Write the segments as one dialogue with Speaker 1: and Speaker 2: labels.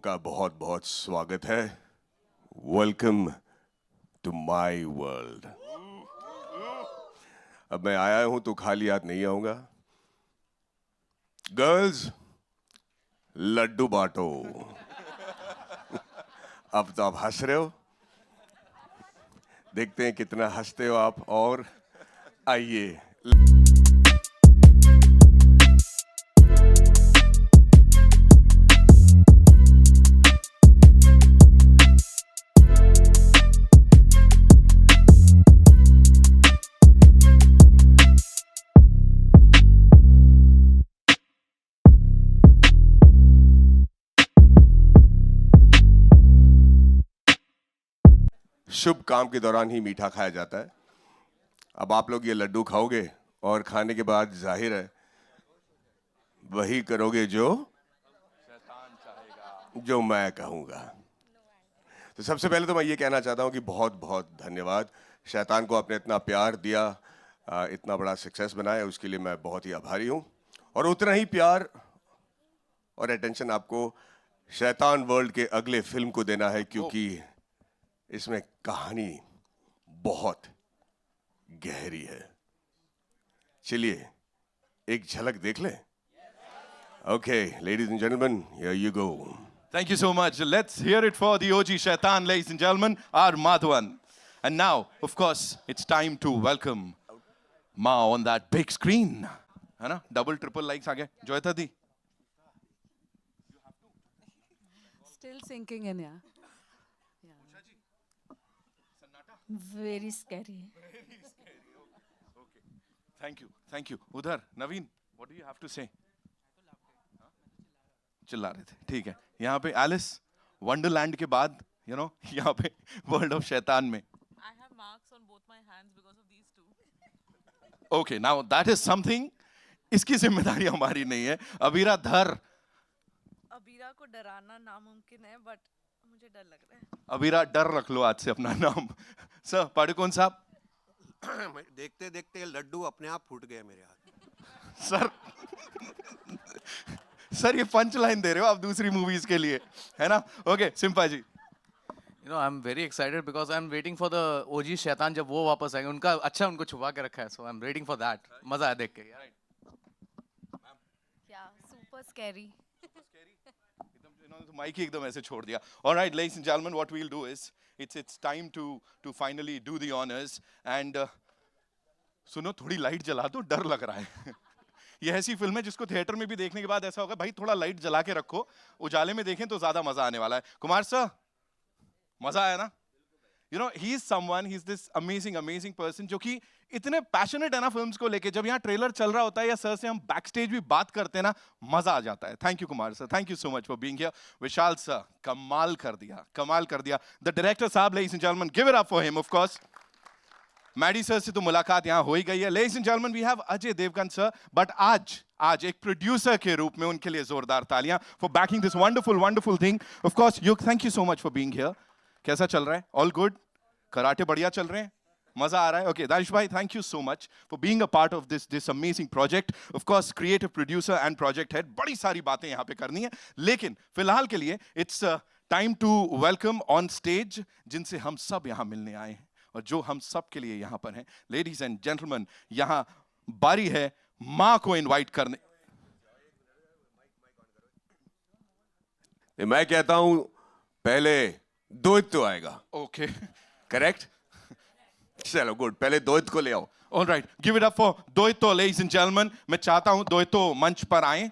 Speaker 1: का बहुत बहुत स्वागत है। Welcome to my world. अब मैं आया हूं तो खाली हाथ नहीं आऊंगा। गर्ल्स, लड्डू बांटो। अब तो आप हंस रहे हो, देखते हैं कितना हंसते हो आप। और आइए, शुभ काम के दौरान ही मीठा खाया जाता है। अब आप लोग ये लड्डू खाओगे और खाने के बाद जाहिर है वही करोगे जो मैं कहूंगा। तो सबसे पहले तो मैं ये कहना चाहता हूं कि बहुत बहुत धन्यवाद। शैतान को आपने इतना प्यार दिया, इतना बड़ा सक्सेस बनाया, उसके लिए मैं बहुत ही आभारी हूं। और उतना ही प्यार और अटेंशन आपको शैतान वर्ल्ड के अगले फिल्म को देना है, क्योंकि इसमें कहानी बहुत गहरी है। चलिए एक झलक देख लें। Okay, ladies and gentlemen, here you go.
Speaker 2: Thank you so much. Let's hear it for the OG Shaitan, ladies and gentlemen, R. Madhavan. And now, of course, it's time to welcome Ma on that big screen. है ना? Double, triple likes आ गए. Joyita di.
Speaker 3: Still sinking in, yeah. Very scary.
Speaker 2: Thank you. Thank you. Udhar, Naveen, what do you have to say? चिल्ला रहे थे, ठीक है। यहाँ पे एलिस, वंडरलैंड के बाद, यहाँ पे वर्ल्ड ऑफ शैतान में।
Speaker 4: I have marks on both my hands because of these two.
Speaker 2: Okay, now that is something. इसकी जिम्मेदारी हमारी नहीं है। अबीरा धर।
Speaker 4: अबीरा को डराना नामुमकिन है, but मुझे डर लग रहा है।
Speaker 2: अबीरा डर रख लो आज से अपना नाम। सर पाडुकोन साहब।
Speaker 5: देखते देखते लड्डू अपने आप फूट गए मेरे हाथ।
Speaker 2: सर ये पंच लाइन दे रहे हो आप दूसरी मूवीज के लिए, है ना? Okay, Simpa ji.
Speaker 6: You know, I'm very excited because I'm waiting for the OG शैतान जब वो वापस आएंगे। उनका अच्छा उनको छुपा के रखा है, so I'm waiting for that. मजा आया देख के।
Speaker 3: Yeah, super scary.
Speaker 2: माइक ही एकदम ऐसे छोड़ दिया। All right, ladies and gentlemen, what we'll do is it's time to finally do the honors and सुनो थोड़ी लाइट जला दो, डर लग रहा है। ये ऐसी फिल्म है जिसको थिएटर में भी देखने के बाद ऐसा होगा भाई थोड़ा लाइट जला के रखो, उजाले में देखें तो ज्यादा मजा आने वाला है। कुमार सर, मजा आया ना? he is someone, he's this amazing person जो कि इतने पैशनेट है ना फिल्म्स को लेके। जब यहाँ ट्रेलर चल रहा होता है या सर से हम बैक स्टेज भी बात करते हैं ना, मजा आ जाता है। Thank you Kumar sir, thank you so much for being here. Vishal sir, कमाल कर दिया। द डायरेक्टर साहब, ladies and gentleman, give it up for him. Of course Maddy sir से तो मुलाकात यहाँ हो ही गई है। Ladies and gentleman, we have Ajay Devgan sir, but आज एक प्रोड्यूसर के रूप में उनके लिए जोरदार तालियां for banking this wonderful thing. Of course you, thank you so much for being here. कैसा चल रहा है? All good? कराटे बढ़िया चल रहे हैं? मजा आ रहा है? ओके, दानिश भाई, thank you so much for being a part of this amazing project. Of course creative producer and project head, बड़ी सारी बातें यहाँ पे करनी है, लेकिन फिलहाल के लिए it's time to welcome on stage जिनसे हम सब यहाँ मिलने आए हैं और जो हम सब के लिए यहाँ पर हैं। लेडीज एंड जेंटलमैन, यहाँ बारी है माँ को इनवाइट करने।
Speaker 1: मैं कहता हूं पहले द्वैत तो आएगा।
Speaker 2: Okay,
Speaker 1: correct? चलो गुड, पहले द्वैत को ले आओ।
Speaker 2: All right, give it up for द्वैतो। लेडीज एंड जेंटलमैन, मैं चाहता हूं द्वैतो मंच पर आए।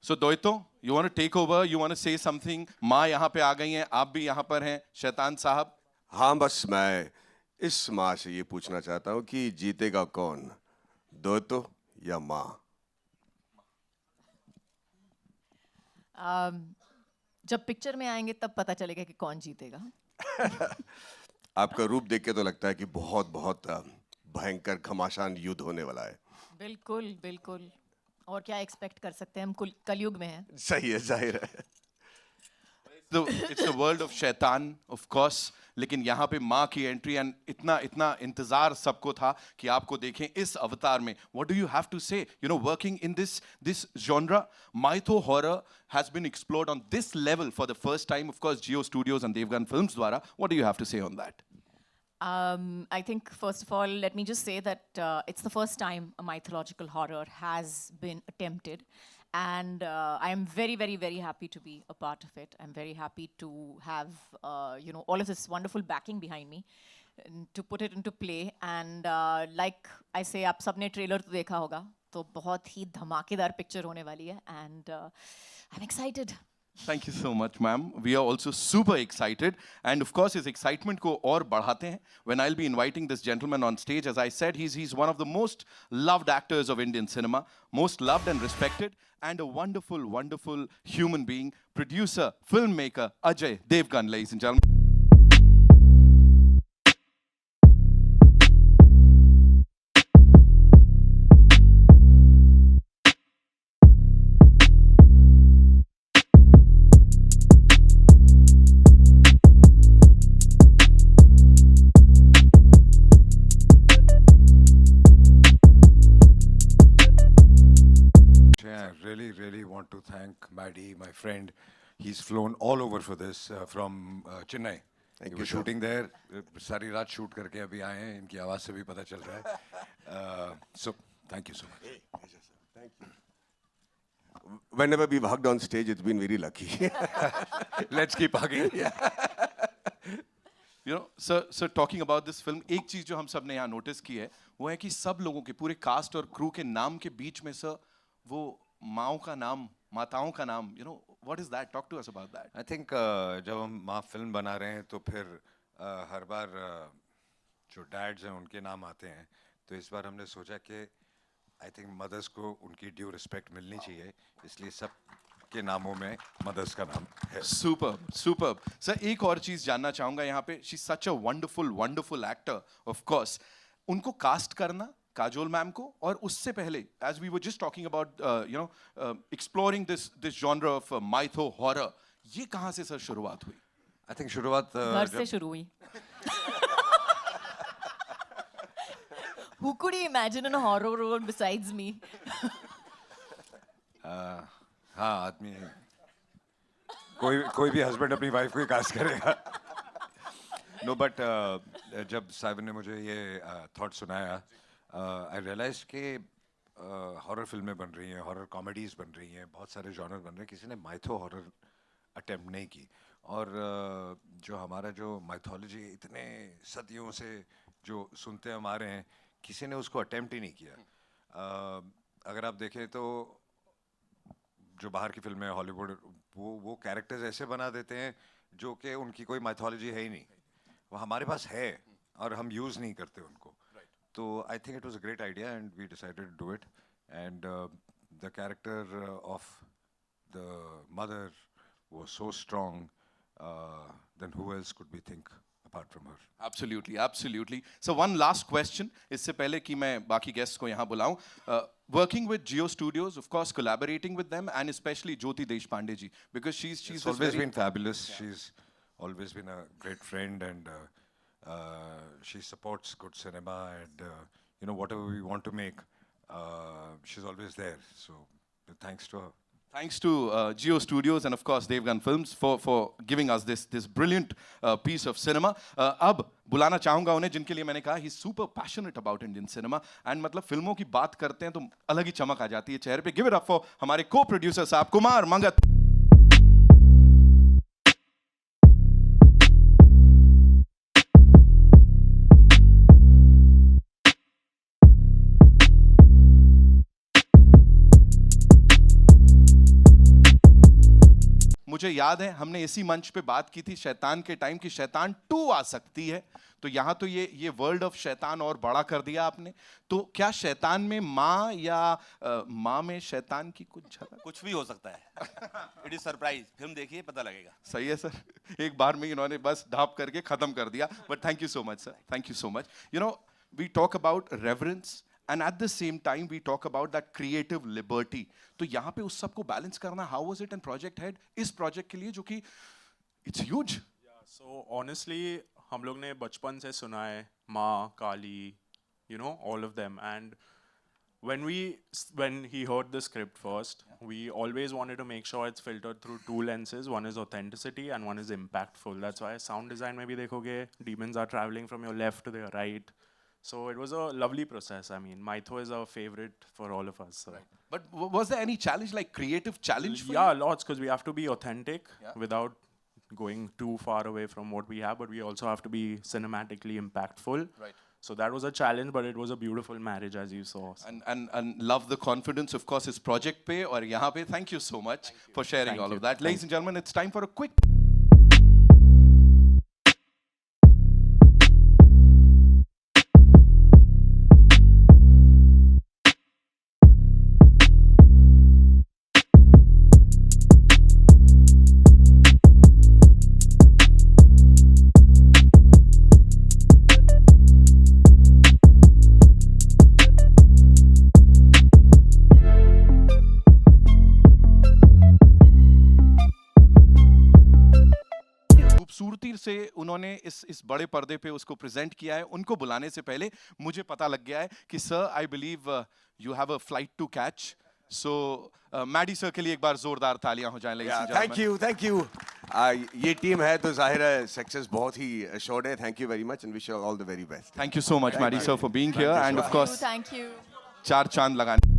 Speaker 2: So Doito, you want to take over? You want to say something? माँ यहाँ पे आ गई हैं, आप भी यहाँ पर हैं, शैतान साहब.
Speaker 1: हाँ, बस मैं इस माँ से ये पूछना चाहता हूँ कि जीतेगा कौन, दोतो या माँ?
Speaker 7: जब पिक्चर में आएंगे तब पता चलेगा कि कौन जीतेगा.
Speaker 1: आपका रूप देख के तो लगता है कि बहुत बहुत भयंकर घमासान युद्ध होने वाला है.
Speaker 7: बिल्कुल बिल्कुल. और क्या एक्सपेक्ट कर सकते हैं, हम कलयुग में हैं.
Speaker 1: सही है, जाहिर है.
Speaker 2: It's the world of शैतान, of course. लेकिन यहाँ पे माँ की एंट्री एंड इतना इंतजार सबको था कि आपको देखें इस अवतार में. What do you have to say? You know, working in this genre, mytho horror has been explored on this level for the first time. Of course, Jio Studios and Devgan Films द्वारा. What do you have to say on that?
Speaker 7: I think first of all, let me just say that it's the first time a mythological horror has been attempted. And I am very, very, very happy to be a part of it. I'm very happy to have, all of this wonderful backing behind me and to put it into play. And like I say, आप सबने trailer तो देखा होगा, तो बहुत ही धमाकेदार picture होने वाली है. And I'm excited.
Speaker 2: Thank you so much, ma'am. We are also super excited. And of course, his excitement को और बढ़ाते हैं when I'll be inviting this gentleman on stage. As I said, he's one of the most loved actors of Indian cinema, most loved and respected, and a wonderful, wonderful human being, producer, filmmaker, Ajay Devgan, ladies and gentlemen.
Speaker 8: I really want to thank Maddie, my friend. He's flown all over for this from Chennai.
Speaker 1: Thank
Speaker 8: We
Speaker 1: you,
Speaker 8: were
Speaker 1: sir.
Speaker 8: shooting there. सारी रात shoot करके अभी आए हैं. इनकी आवाज़ से भी पता चल रहा है. So thank you so much.
Speaker 1: Thank you. Whenever we've hugged on stage, it's been very lucky.
Speaker 8: Let's keep hugging.
Speaker 2: You know, sir, talking about this film, एक चीज जो हम सब ने यहाँ नोटिस की है, वो है कि सब लोगों के पूरे कास्ट और क्रू के नाम के बीच में सर वो माओं का नाम, माताओं का नाम, you know, what is that? Talk to us about that.
Speaker 8: I think जब हम माँ फिल्म बना रहे हैं तो फिर हर बार जो डैड्स हैं उनके नाम आते हैं. तो इस बार हमने सोचा कि आई थिंक मदर्स को उनकी ड्यू रिस्पेक्ट मिलनी चाहिए, इसलिए सब के नामों में मदर्स का नाम है.
Speaker 2: Superb. सर एक और चीज जानना चाहूंगा यहाँ पे. She's such a wonderful actor, of course. उनको कास्ट करना काजोल मैम को, और उससे पहले as we were just talking about exploring this genre of mytho horror, ये कहाँ से सर शुरुआत हुई?
Speaker 8: आई थिंक शुरुआत
Speaker 7: घर से शुरू हुई. Who could you imagine in a horror role besides me?
Speaker 8: हाँ, आदमी कोई भी हस्बैंड अपनी वाइफ को ही कास्ट करेगा. नो बट जब साइवन ने मुझे ये थॉट सुनाया, आई रियलाइज कि हॉरर फिल्में बन रही हैं, हॉरर कॉमेडीज बन रही हैं, बहुत सारे जॉनर बन रहे हैं, किसी ने माइथो हॉरर अटेम्प्ट नहीं की. और जो हमारा जो माइथोलॉजी इतने सदियों से जो सुनते हम आ रहे हैं, किसी ने उसको अटेम्प्ट ही नहीं किया. अगर आप देखें तो जो बाहर की फिल्में हॉलीवुड, वो कैरेक्टर्स ऐसे बना देते हैं जो कि उनकी कोई माइथोलॉजी है ही नहीं. वो हमारे पास है और हम यूज़ नहीं करते उनको. तो I think it was a great idea and we decided to do it. And the character of the mother was so strong, then who else could we think apart from her?
Speaker 2: Absolutely. So one last question, इससे पहले कि मैं बाकी guests को यहाँ बुलाऊं. Working with Jio Studios, of course, collaborating with them, and especially Jyoti Deshpande ji, because she's
Speaker 8: She's always been fabulous. She's always been a great friend, and she supports good cinema, and whatever we want to make, she's always there. So thanks to her.
Speaker 2: Thanks to Jio Studios and of course Devgan Films for giving us this brilliant piece of cinema. अब बुलाना चाहूँगा उन्हें जिनके लिए मैंने कहा he's super passionate about Indian cinema, and मतलब फिल्मों की बात करते हैं तो अलग ही चमक आ जाती है चेहरे पे. Give it up for हमारे co-producer साहब कुमार मंगत. मुझे याद है हमने इसी मंच पे बात की थी शैतान के टाइम की शैतान 2 आ सकती है, तो यहाँ तो ये वर्ल्ड ऑफ शैतान और बड़ा कर दिया आपने। तो क्या शैतान में माँ या माँ में शैतान की कुछ झलक?
Speaker 9: कुछ भी हो सकता है। इट इज सरप्राइज, फिल्म देखिए पता लगेगा।
Speaker 2: सही है सर, एक बार में इन्होंने बस ढाप करके खत्म कर दिया। But thank you so much sir, thank you so much. You know, we talk about reverence and at the same time we talk about that creative liberty. तो यहाँ पे उस सबको बैलेंस करना, how was it and project head इस project के लिए जो कि इट्स ह्यूज।
Speaker 10: So honestly, हम लोग ने बचपन से सुना है माँ, काली, you know, all of them. And when he heard the script first, we always wanted to make sure it's filtered through 2 lenses. One is authenticity and one is impactful. That's why sound design में भी देखोगे, demons are traveling from your left to their right. So it was a lovely process. I mean, Mytho is our favorite for all of us. So.
Speaker 2: But was there any challenge, like creative challenge for
Speaker 10: Yeah,
Speaker 2: you?
Speaker 10: lots, because we have to be authentic without going too far away from what we have, but we also have to be cinematically impactful.
Speaker 2: Right.
Speaker 10: So that was a challenge, but it was a beautiful marriage, as you saw.
Speaker 2: And love the confidence, of course, is project पे और यहाँ पे. Thank you so much for sharing
Speaker 10: Thank
Speaker 2: all
Speaker 10: you.
Speaker 2: of that. Ladies and gentlemen, it's time for a quick. खूबसूरती से उन्होंने इस बड़े पर्दे पे उसको प्रेजेंट किया है। उनको बुलाने से पहले मुझे पता लग गया है कि sir, I believe you have a flight to catch. So Maddy sir के लिए एक बार जोरदार तालियां हो जाएं।
Speaker 1: Thank you, thank you. ये टीम है तो जाहिर है सक्सेस बहुत ही assured है। Thank you very much and wish you all the very best.
Speaker 2: Thank you so much Maddy sir for being here and of course
Speaker 7: Thank you.
Speaker 2: 4 चांद लगाने।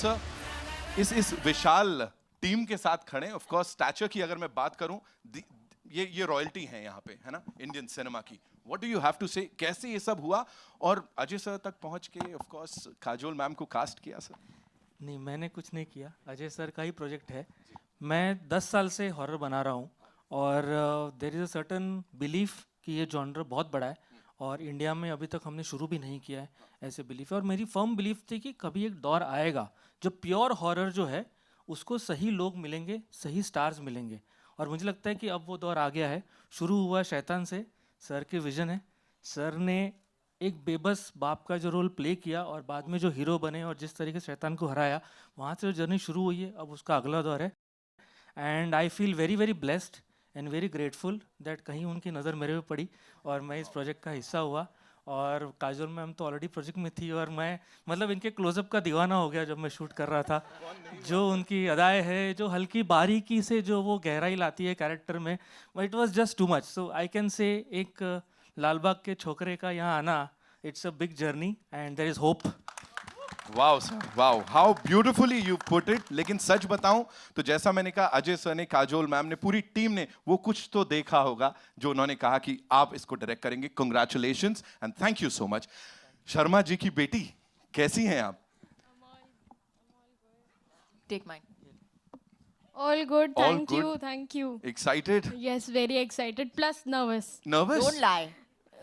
Speaker 2: सर इस विशाल टीम के साथ खड़े, ऑफ कोर्स स्टैचर की अगर मैं बात करूं, ये रॉयल्टी है यहाँ पे, है ना, इंडियन सिनेमा की। What do you have to say, कैसे ये सब हुआ और अजय सर तक पहुंच के ऑफ कोर्स काजोल मैम को कास्ट किया सर?
Speaker 11: नहीं, मैंने कुछ नहीं किया, अजय सर का ही प्रोजेक्ट है। मैं 10 साल से हॉरर बना रहा हूँ और there is a certain belief कि ये जॉनर बहुत बड़ा है और इंडिया में अभी तक हमने शुरू भी नहीं किया है, ऐसे बिलीफ है। और मेरी फर्म बिलीफ थी कि कभी एक दौर आएगा जो प्योर हॉरर जो है उसको सही लोग मिलेंगे, सही स्टार्स मिलेंगे, और मुझे लगता है कि अब वो दौर आ गया है। शुरू हुआ शैतान से, सर के विजन है, सर ने एक बेबस बाप का जो रोल प्ले किया और बाद में जो हीरो बने और जिस तरीके से शैतान को हराया, वहाँ से जो जर्नी शुरू हुई है, अब उसका अगला दौर है। And I feel very very blessed and very grateful that कहीं उनकी नज़र मेरे पे पड़ी और मैं इस प्रोजेक्ट का हिस्सा हुआ। और काजोल मैम तो ऑलरेडी प्रोजेक्ट में थी और मैं मतलब इनके क्लोजअप का दीवाना हो गया जब मैं शूट कर रहा था। जो उनकी अदाएँ है, जो हल्की बारीकी से जो वो गहराई लाती है कैरेक्टर में, it was just too much. So I can say एक लालबाग के छोकरे का यहाँ आना, it's a big journey and there is hope.
Speaker 2: Wow sir, wow, how beautifully you put it. लेकिन सच बताऊं तो जैसा मैंने कहा, अजय सर ने, काजोल मैम ने, पूरी टीम ने वो कुछ तो देखा होगा जो उन्होंने कहा कि आप इसको डायरेक्ट करेंगे। Congratulations and thank you so much. Sharma ji की बेटी, कैसी हैं आप?
Speaker 7: Take mine.
Speaker 12: All good.
Speaker 2: All
Speaker 12: Thank you.
Speaker 2: good?
Speaker 12: Thank you.
Speaker 2: Excited?
Speaker 12: Yes, very excited. Plus nervous.
Speaker 2: Nervous?
Speaker 7: Don't lie.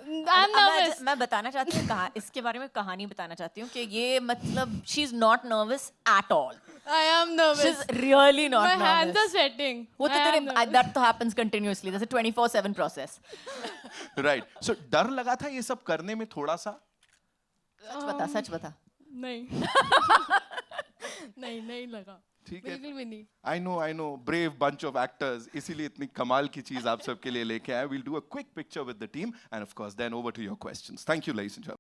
Speaker 12: I'm nervous.
Speaker 7: मैं बताना चाहती हूँ इसके बारे में कहानी बताना चाहती हूँ कि ये मतलब she's not nervous at all.
Speaker 12: I am nervous.
Speaker 7: She's really not
Speaker 12: My
Speaker 7: nervous.
Speaker 12: hands are sweating.
Speaker 7: वो तो
Speaker 12: I am
Speaker 7: तेरे
Speaker 12: nervous.
Speaker 7: that तो happens continuously. That's a 24/7 process.
Speaker 2: Right. So डर लगा था ये सब करने में थोड़ा सा?
Speaker 7: सच बता.
Speaker 12: नहीं. नहीं लगा.
Speaker 2: ठीक है.
Speaker 12: बिल्कुल भी नहीं.
Speaker 2: I know, brave bunch of actors. इसीलिए इतनी कमाल की चीज आप सबके लिए लेके आए. We'll do a quick picture with the team and of course then over to your questions. Thank you, ladies and gentlemen.